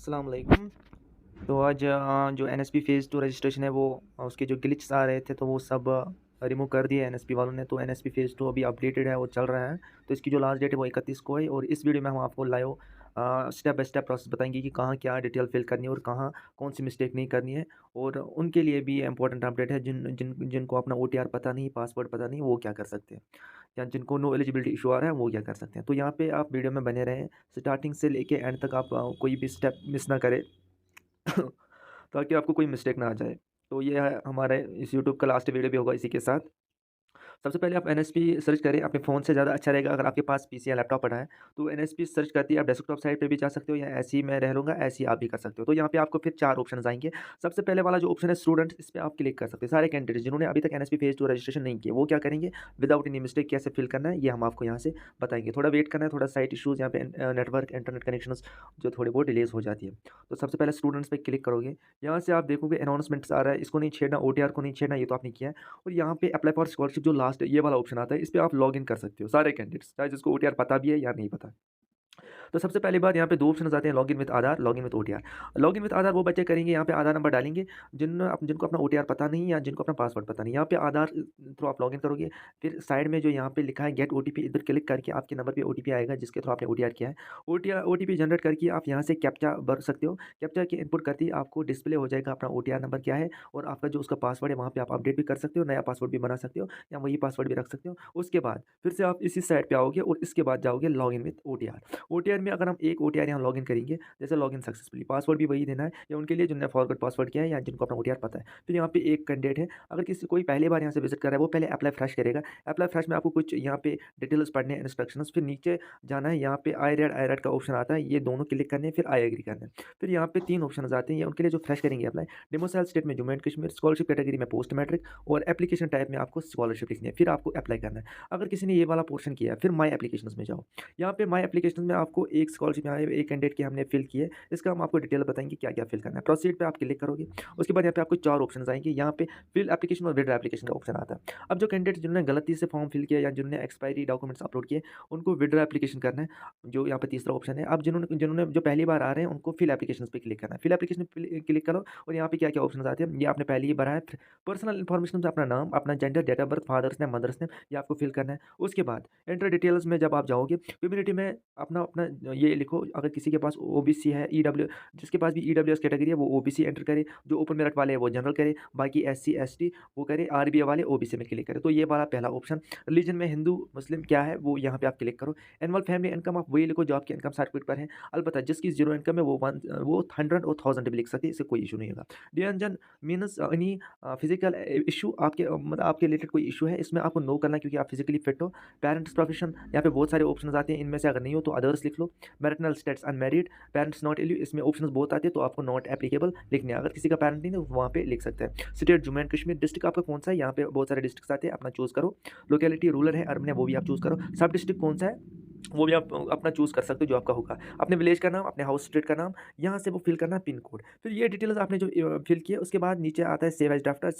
अस्सलाम वालेकुम। तो आज जो एनएसपी फ़ेज़ 2 रजिस्ट्रेशन है वो उसके जो ग्लिचेस आ रहे थे तो वो सब रिमूव कर दिए एनएसपी वालों ने। तो एनएसपी फ़ेज़ 2 अभी अपडेटेड है और चल रहा है। तो इसकी जो लास्ट डेट है वो 31 को है और इस वीडियो में हम आपको live step by step process बताएंगे कि कहाँ क्या डिटेल फिल करनी है और कहाँ कौन सी मिस्टेक नहीं करनी है। और उनके लिए भी इंपॉर्टेंट अपडेट है जिनको अपना ओटीआर पता नहीं, पासवर्ड पता नहीं, वो क्या कर सकते हैं, या जिनको नो एलिजिबिलिटी इशू आ रहा है वो क्या कर सकते हैं। तो यहाँ पे आप वीडियो में बने रहें, स्टार्टिंग से लेके एंड तक आप कोई भी स्टेप मिस ना करें ताकि आपको कोई मिस्टेक ना आ जाए। तो ये है हमारे इस यूट्यूब का लास्ट वीडियो भी होगा इसी के साथ। सबसे पहले आप एनएसपी सर्च करें, अपने फ़ोन से ज़्यादा अच्छा रहेगा अगर आपके पास पीसी या लैपटॉप पड़ा है। तो एनएसपी सर्च करते ही आप डेस्कटॉप साइट पे भी जा सकते हो या ऐसे ही मैं रह लूँगा, ऐसे ही आप भी कर सकते हो। तो यहाँ पे आपको फिर 4 ऑप्शंस आएँगे। सबसे पहले वाला जो ऑप्शन है स्टूडेंट्स, इस पे आप क्लिक कर सकते हैं। सारे कैंडिडेट्स जिन्होंने अभी तक एनएसपी फेज़ 2 रजिस्ट्रेशन नहीं किया, वो क्या करेंगे, विदाउट एनी मिस्टेक कैसे फिल करना है, ये हम आपको यहाँ से बताएँगे। थोड़ा वेट करना है, थोड़ा साइट इश्यूज़ यहाँ पे नेटवर्क इंटरनेट कनेक्शंस जो थोड़ी बहुत डिलेज़ हो जाती है। तो सबसे पहले स्टूडेंट्स पे क्लिक करोगे, यहाँ से आप देखोगे अनाउंसमेंट्स आ रहा है, इसको नहीं छेड़ना, ओटीआर को नहीं छेड़ना, ये तो आपने किया है। और यहाँ पे अप्लाई फॉर स्कॉलरशिप जो लास्ट ये वाला ऑप्शन आता है, इस पे आप लॉगिन कर सकते हो, सारे कैंडिडेट्स, चाहे जिसको ओटीआर पता भी है या नहीं पता। तो सबसे पहली बात यहाँ पे 2 ऑप्शंस आते हैं, login with Aadhaar, login with OTR. Login with Aadhaar वो बच्चे करेंगे, यहाँ पे आधार नंबर डालेंगे जिनको अपना ओटीआर पता नहीं है या जिनको अपना पासवर्ड पता नहीं। यहाँ पे आधार थ्रू आप लॉगिन करोगे, फिर साइड में जो यहाँ पे लिखा है गेट ओटीपी, इधर क्लिक करके आपके नंबर पे ओटीपी आएगा जिसके थ्रू आपने ओटीआर किया है। ओटीपी जनरेट करके आप यहाँ से कैप्चा भर सकते हो। कैप्चा की इनपुट करते ही आपको डिस्प्ले हो जाएगा अपना ओटीआर नंबर क्या है और आपका जो उसका पासवर्ड है वहाँ पे आप अपडेट भी कर सकते हो, नया पासवर्ड भी बना सकते हो या वही पासवर्ड भी रख सकते हो। उसके बाद फिर से आप इसी साइट पे आओगे और इसके बाद जाओगे लॉगिन विद ओटीआर। ओटीआर में अगर हम एक ओटीआर यहाँ लॉगिन करेंगे, जैसे लॉगिन सक्सेसफुली, पासवर्ड भी वही देना है या उनके लिए जिन्होंने फॉरगॉट पासवर्ड किया है या जिनको अपना ओटीआर पता है। फिर यहाँ पे एक कैंडिडेट है, अगर किसी कोई पहली बार यहाँ से विजिट कर रहा है वो पहले अप्लाई फ्रेश करेगा। अप्लाई फ्रेश में आपको कुछ यहाँ पे डिटेल्स पढ़ने हैं, इंस्ट्रक्शंस, फिर नीचे जाना है, यहाँ पे आई रेड का ऑप्शन आता है, ये दोनों क्लिक करने हैं, फिर आई एग्री करना है। फिर यहाँ पे 3 ऑप्शंस आते हैं, ये उनके लिए जो फ्रेश करेंगे अप्लाई। डोमिसाइल स्टेट में Jammu and Kashmir, scholarship category में पोस्ट मैट्रिक और एप्लीकेशन टाइप में आपको स्कॉलरशिप लिखनी है, फिर आपको अप्लाई करना है। अगर किसी ने ये वाला पोर्शन किया है, फिर माई एप्लीकेशंस में जाओ। यहाँ पे माई एप्लीकेशन में आपको एक स्कॉलरशिप यहाँ एक कैंडिडेट की हमने फिल की है, इसका हम आपको डिटेल बताएंगे क्या क्या फिल करना है। प्रोसीड पे आप क्लिक करोगे, उसके बाद यहाँ पे आपको 4 ऑप्शन आएंगे, यहाँ पे फिल एप्लीकेशन और विड्रॉ एप्लीकेशन का ऑप्शन आता है। अब जो कैंडिडेट जिन्होंने गलती से फॉर्म फिल किया या जिन्होंने एक्सपायरी डॉक्यूमेंट्स अपलोड किए, उनको विड्रॉ एप्लीकेशन करना है, जो यहाँ पे तीसरा ऑप्शन है। अब जिन्होंने जिन्होंने जो पहली बार आ रहे हैं उनको फिल एप्लीकेशन पे क्लिक करना है। फिल एप्लीकेशन पे क्लिक करो और यहाँ पे क्या क्या ऑप्शन आते हैं, ये आपने पहले ही भरा है। पर्सनल इन्फॉर्मेशन में अपना नाम, अपना gender, date of birth, father's name, mother's name, ये आपको फिल करना है। उसके बाद एंटर डिटेल्स में जब आप जाओगे, कम्युनिटी में अपना अपना ये लिखो, अगर किसी के पास ओबीसी है, ईडब्ल्यू, जिसके पास भी ईडब्ल्यूएस कैटेगरी है वो ओबीसी एंटर करे, जो ओपन मेरिट वाले हैं वो जनरल करे, बाकी एससी एसटी वो करे, आरबीए वाले ओबीसी में क्लिक करे। तो ये वाला पहला ऑप्शन। रिलीजन में हिंदू मुस्लिम क्या है वो यहाँ पे आप क्लिक करो। एनुअल फैमिली इनकम आप वही लिखो जो आपकी इनकम सर्टिफिकेट पर है। अलबत्ता जिसकी जीरो इनकम है वो 100 और 1000 भी लिख सकते हैं, इससे कोई इशू नहीं होगा। डियंजन मीन्स एनी फिजिकल इशू, आपके मतलब आपके रिलेटेड कोई इशू है, इसमें आपको नो करना क्योंकि आप फिजिकली फिट हो। पेरेंट्स प्रोफेशन, यहाँ पे बहुत सारे ऑप्शन आते हैं, इनमें से अगर नहीं हो तो अदर्स लिख लो। Marital status unmarried, parents not eligible, इसमें ऑप्शंस बहुत आते हैं तो आपको नॉट एप्लीकेबल लिखने हैं। अगर किसी का पेरेंट नहीं है तो वहाँ पे लिख सकते हैं। State Jammu and Kashmir, district आपका कौन सा है, यहाँ पे बहुत सारे डिस्ट्रिक्ट आते हैं, अपना चूज़ करो। लोकेलिटी रूरल है, अर्बन है, वो भी आप चूज़ करो। सब डिस्ट्रिक्ट कौन सा है वो भी आप अपना चूज़ कर सकते हो जो आपका होगा। अपने विलेज का नाम, अपने हाउस स्ट्रीट का नाम, यहाँ से वो फिल करना पिन कोड। फिर ये डिटेल्स आपने जो फिल किया उसके बाद नीचे आता है सेव एज ड्राफ्ट और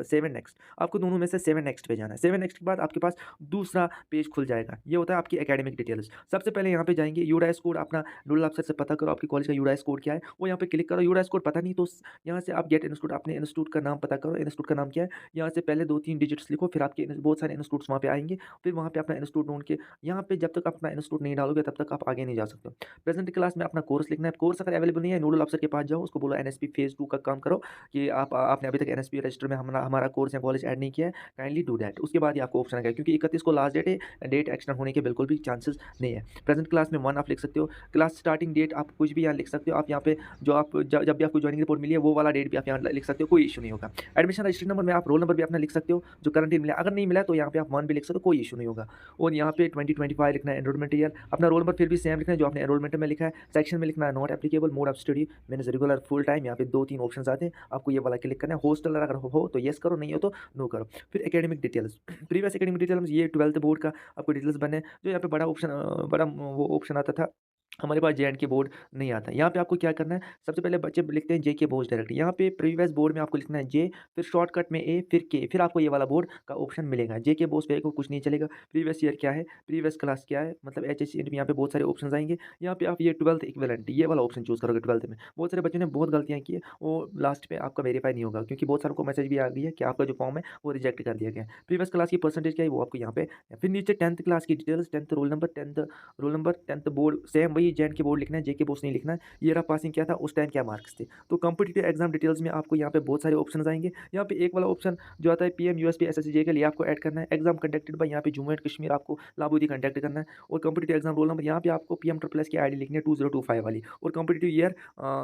सेवन नेक्स्ट। आपको दोनों में से सेवन नेक्स्ट पे जाना है। सेवन नेक्स्ट के बाद आपके पास दूसरा पेज खुल जाएगा, ये होता है आपकी एकेडमिक डिटेल्स। सबसे पहले यहाँ पे जाएंगे, यूडाइस कोड अपना नोडल अफसर से पता करो आपकी कॉलेज का यूडाइस कोड क्या है, वो यहाँ पे क्लिक करो। यूडाइस कोड पता नहीं तो यहाँ से आप गेट इंस्टीट्यूट, अपने इंस्टीट्यूट का नाम पता करो, इंस्टीट्यूट का नाम क्या है, यहाँ से पहले 2-3 डिजिट्स लिखो, फिर आपके बहुत सारे इंस्टीट्यूट्स वहाँ पे आएंगे, फिर वहाँ पे अपना इंस्टीट्यूट ढूंढ के यहाँ पे जब तक अपना इंस्टीट्यूट नहीं डालोगे तब तक आप आगे नहीं जा सकते हो। प्रेजेंट क्लास में अपना कोर्स लिखना है। कोर्स अगर अवेलेबल नहीं है, नोडल अफसर के पास जाओ, उसको बोलो एनएसपी फेज 2 का काम करो कि आपने अभी तक एनएसपी रजिस्टर में हमारा कोर्स या कॉलेज ऐड नहीं किया है, काइंडली डू दैट। उसके बाद ही आपको ऑप्शन आएगा, क्योंकि 31 को लास्ट डेट है, डेट एक्सटेंड होने के बिल्कुल भी चांसेस नहीं है। प्रेजेंट क्लास में 1 आप लिख सकते हो। क्लास स्टार्टिंग डेट आप कुछ भी यहाँ लिख सकते हो। आप यहाँ पे जो आप जब भी आपको ज्वाइनिंग रिपोर्ट मिली है वो वाला डेट भी आप यहाँ लिख सकते हो, कोई इशू नहीं होगा। एडमिशन रजिस्ट्रेशन नंबर में आप रोल नंबर भी अपना लिख सकते हो जो करंटली मिला, अगर नहीं मिला तो यहाँ पे आप 1 भी लिख सकते हो, कोई इशू नहीं होगा। और यहाँ पे 2025 लिखना है, एनरोलमेंट ईयर, अपना रोल नंबर फिर भी सेम लिखना है जो आपने एनरोलमेंट में लिखा है। सेक्शन में लिखना है not applicable, mode of study means regular, full time, यहाँ पे 2-3 ऑप्शंस आते हैं, आपको ये वाला क्लिक करना है। हॉस्टल अगर हो तो येस करो, नहीं हो तो नो करो। फिर academic details, previous academic details, ये 12th बोर्ड का आपको डिटेल्स बनने, जो यहाँ पे बड़ा ऑप्शन बड़ा वो ऑप्शन आता था हमारे पास जे.एंड.के बोर्ड नहीं आता है। यहाँ पे आपको क्या करना है, सबसे पहले बच्चे लिखते हैं जे.के बोस डायरेक्ट। यहाँ पे प्रीवियस बोर्ड में आपको लिखना है जे, फिर शॉर्टकट में ए, फिर के, फिर आपको ये वाला बोर्ड का ऑप्शन मिलेगा। जे.के बोस पे को कुछ नहीं चलेगा। प्रीवियस ईयर क्या है, प्रीवियस क्लास क्या है, मतलब एचएससी में यहाँ पे बहुत सारे ऑप्शंस आएँगे। यहाँ पे आप ये 12th इक्विवेलेंट ये वाला ऑप्शन चूज़ करोगे 12th में। बहुत सारे बच्चों ने बहुत गलतियाँ की है, वो लास्ट पे आपका वेरीफाई नहीं होगा क्योंकि बहुत सारों को मैसेज भी आ गई है कि आपका जो फॉर्म है वो रिजेक्ट कर दिया गया है। प्रीवियस क्लास की परसेंटेज क्या है वो आपको यहाँ पे, फिर नीचे 10th क्लास की details, 10th roll number, 10th board same वही जे.एंड.के बोर्ड लिखना है, जे.के बोस नहीं लिखना है। ये रहा पासिंग क्या था, उस टाइम क्या मार्क्स थे। तो कॉम्पिटिटिव एग्जाम डिटेल्स में आपको यहाँ पे बहुत सारे ऑप्शंस आएंगे। यहाँ पे एक वाला ऑप्शन जो आता है पीएम यूएसपी एसएससी जे के लिए आपको ऐड करना है। एग्जाम कंडक्टेड बाय यहाँ पे जम्मू एंड कश्मीर आपको लाबूदी कंडक्ट करना है। और कॉम्पिटिटिव एग्जाम रोल नंबर यहाँ पे आपको पीएम ट्रिपल एस की आईडी लिखनी है 2025 वाली। और कॉम्पिटिटिव ईयर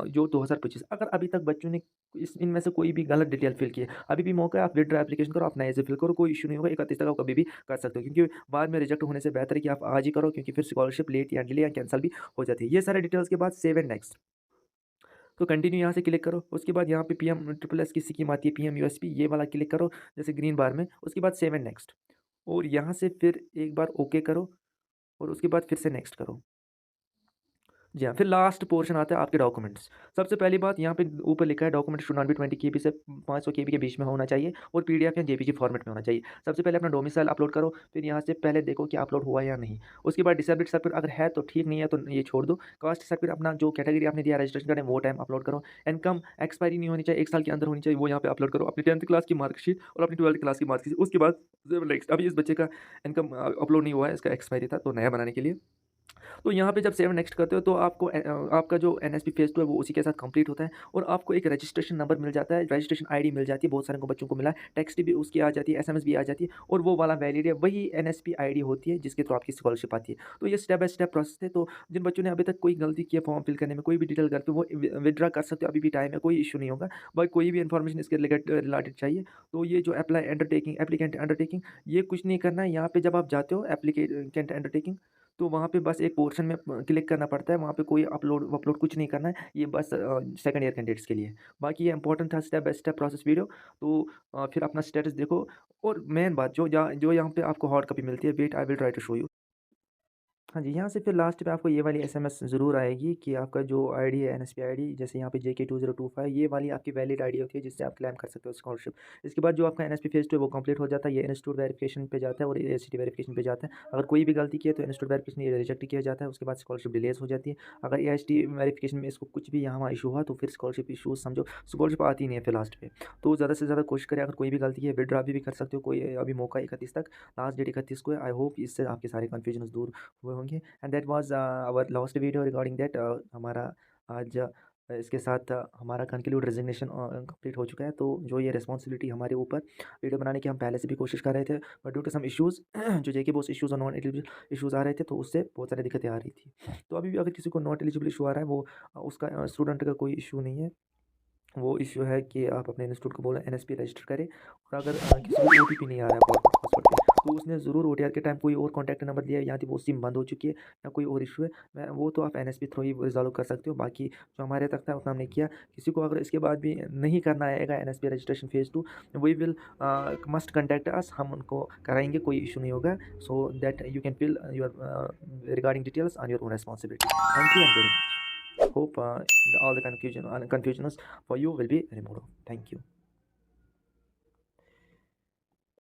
जो 2025। अगर अभी तक बच्चों ने इनमें से कोई भी गलत डिटेल फिल की है, अभी भी मौका है, आप विड्रॉ एप्लीकेशन करो, आप नए से फिल करो, कोई इशू नहीं होगा। 31 तक आप कभी भी कर सकते हो क्योंकि बाद में रिजेक्ट होने से बेहतर है कि आप आज ही करो क्योंकि फिर स्कॉलरशिप लेट या डिले या कैंसिल भी हो जाती है। ये सारे डिटेल्स के बाद सेव एंड नेक्स्ट, तो कंटिन्यू यहाँ से क्लिक करो। उसके बाद यहाँ पे पीएम ट्रिपल एस की स्कीम आती है पीएम यूएसपी, ये वाला क्लिक करो जैसे ग्रीन बार में। उसके बाद सेव एंड नेक्स्ट, और यहाँ से फिर एक बार ओके करो और उसके बाद फिर से नेक्स्ट करो। जी हाँ, फिर लास्ट पोर्शन आता है आपके डॉक्यूमेंट्स। सबसे पहली बात यहाँ पे ऊपर लिखा है डॉक्यूमेंट शुड नॉट बी 20 केबी से 500 केबी के बीच में होना चाहिए और पीडीएफ या जेपीजी फॉर्मेट में होना चाहिए। सबसे पहले अपना डोमिसाइल अपलोड करो, फिर यहाँ से पहले देखो कि अपलोड हुआ या नहीं। उसके बाद डिसेबिलिटी सर्टिफिकेट अगर है तो ठीक, नहीं है तो ये छोड़ दो। कास्ट सर्टिफिकेट अपना जो कैटेगरी आपने दिया रजिस्ट्रेशन करने वो टाइम अपलोड करो। इनकम एक्सपायरी नहीं होनी चाहिए, 1 साल के अंदर होनी चाहिए, वो यहाँ पे अपलोड करो। अपनी 10th क्लास की मार्कशीट और अपनी 12th क्लास की मार्कशीट। उसके बाद नेक्स्ट, अभी इस बच्चे का इनकम अपलोड नहीं हुआ है, इसका एक्सपायरी था तो नया बनाने के लिए। तो यहाँ पे जब सेव नेक्स्ट करते हो तो आपको आपका जो एनएसपी फेज़ 2 है वो उसी के साथ कंप्लीट होता है और आपको एक रजिस्ट्रेशन नंबर मिल जाता है, रजिस्ट्रेशन आईडी मिल जाती है। बहुत सारे को बच्चों को मिला है, टेक्स्ट भी उसकी आ जाती है, एसएमएस भी आ जाती है और वो वाला वैलिड है, वही एनएसपी आईडी होती है जिसके थ्रू आपकी स्कॉलरशिप आती है। तो ये स्टेप बाय स्टेप प्रोसेस है। तो जिन बच्चों ने अभी तक कोई गलती की है फॉर्म फिल करने में, कोई भी डिटेल घर पे वो विड्रा कर सकते हो, अभी भी टाइम है, कोई इशू नहीं होगा। भाई कोई भी इन्फॉर्मेशन इसके रिलेटेड चाहिए तो ये जो अप्लाई अंडरटेकिंग एप्लीकेंट अंडरटेकिंग, ये कुछ नहीं करना है। यहाँ पे जब आप जाते हो एप्लीकेंट अंडरटेकिंग, तो वहाँ पे बस एक पोर्शन में क्लिक करना पड़ता है, वहाँ पे कोई अपलोड वपलोड कुछ नहीं करना है। ये बस सेकंड ईयर कैंडिडेट्स के लिए। बाकी ये इंपॉर्टेंट था step by step process video. तो फिर अपना स्टेटस देखो। और मेन बात जो यहाँ पे आपको हार्ड कॉपी मिलती है, wait I will try to show you. हाँ जी, यहाँ से फिर लास्ट पे आपको ये वाली एसएमएस ज़रूर आएगी कि आपका जो आईडी है एनएसपी आईडी, जैसे यहाँ पे JK2025, ये वाली आपकी वैलिड आईडी होती है जिससे आप क्लेम कर सकते हो स्कॉलरशिप। इसके बाद जो आपका एनएसपी फेज़ 2 है वो कंप्लीट हो जाता है, ये इंस्टीट्यूट वेरिफिकेशन पे जाता है और एसीटी वेरिफिकेशन पे जाता है। अगर कोई भी गलती की है तो इंस्टीट्यूट वेरिफिकेशन ये रिजेक्ट किया जाता है, उसके बाद स्कॉलरशिप डिलेस हो जाती है। अगर एएसटी वेरिफिकेशन में इसको कुछ भी यहाँ इशू हुआ तो फिर स्कॉलरशिप इशू समझो स्कॉलरशिप आती नहीं है फिर लास्ट पे। तो ज़्यादा से ज़्यादा कोशिश करें, अगर कोई भी गलती है विड्रॉ भी कर सकते हो, कोई अभी मौका 31 तक, लास्ट डेट 31 को है। आई होप इससे आपके सारे कन्फ्यूजन दूर हुए होंगे। And that was our last video regarding that. हमारा आज इसके साथ हमारा कंक्लूड रेजिग्नेशन कंप्लीट हो चुका है। तो जो ये रिस्पॉन्सिबिलिटी हमारे ऊपर वीडियो बनाने की हम पहले से भी कोशिश कर रहे थे, but due to some issues जो जेके बॉस इश्यूज़ और नॉन एलिजिबल इश्यूज़ आ रहे थे तो उससे बहुत सारी दिक्कतें आ रही थी। तो अभी भी अगर किसी को नॉट एलिजिबल इशू आ रहा है, वो उसका स्टूडेंट का कोई इशू नहीं है। वो इश्यू है कि आप अपने इंस्टीट्यूट को बोलें एनएसपी रजिस्टर करें। और अगर किसी को ओटीपी नहीं आ रहा है पासवर्ड पे, तो उसने ज़रूर ओटीआर के टाइम कोई और कॉन्टैक्ट नंबर दिया है, या तो वो सिम बंद हो चुकी है या कोई और इशू है, मैं वो तो आप एनएसपी थ्रू ही रिजॉल्व कर सकते हो। बाकी जो हमारे तक था उतना हमने किया। किसी को अगर इसके बाद भी नहीं करना आएगा N S P registration phase 2, we will must contact us, हम उनको कराएंगे, कोई इशू नहीं होगा। So that you can fill your regarding details on your own responsibility. Thank you and very much. Hope all the confusions for you will be removed. Thank you.